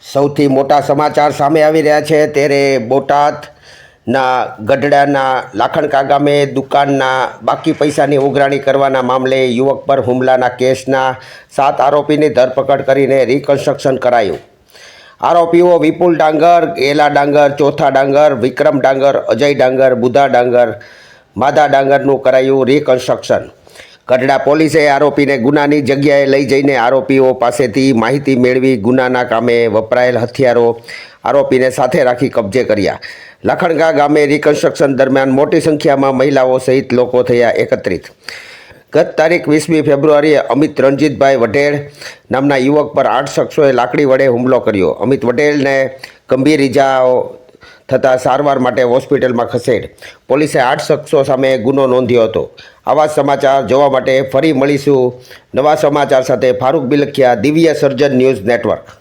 સૌથી મોટા સમાચાર સામે આવી રહ્યા છે ત્યારે બોટાદના ગઢડાના લાખણકા ગામે દુકાનના બાકી પૈસાની ઉઘરાણી કરવાના મામલે યુવક પર હુમલાના કેસના 7 આરોપીની ધરપકડ કરીને રિકન્સ્ટ્રક્શન કરાયું. આરોપીઓ વિપુલ ડાંગર, એલા ડાંગર, ચોથા ડાંગર, વિક્રમ ડાંગર, અજય ડાંગર, બુધા ડાંગર, માધા ડાંગરનું કરાયું રિકન્સ્ટ્રક્શન. ગઢડા પોલીસે આરોપીને ગુનાની જગ્યાએ લઈ જઈને આરોપીઓ પાસેથી માહિતી મેળવી ગુનાના કામે વપરાયેલ હથિયારો આરોપીને સાથે રાખી કબજે કર્યા. લાખણકા ગામે રિકન્સ્ટ્રક્શન દરમિયાન મોટી સંખ્યામાં મહિલાઓ સહિત લોકો થયા એકત્રિત. ગત તારીખ 20મી ફેબ્રુઆરીએ અમિત રણજીતભાઈ વઢેલ નામના યુવક પર 8 શખ્સોએ લાકડી વડે હુમલો કર્યો. અમિત વઢેલને ગંભીર ઇજાઓ થતાં સારવાર માટે હોસ્પિટલમાં ખસેડ. પોલીસે 8 શખ્સો સામે ગુનો નોંધ્યો હતો. આવા સમાચાર જોવા માટે ફરી મળીશું નવા સમાચાર સાથે. ફારૂક બિલખિયા, દિવ્ય સર્જન ન્યૂઝ નેટવર્ક.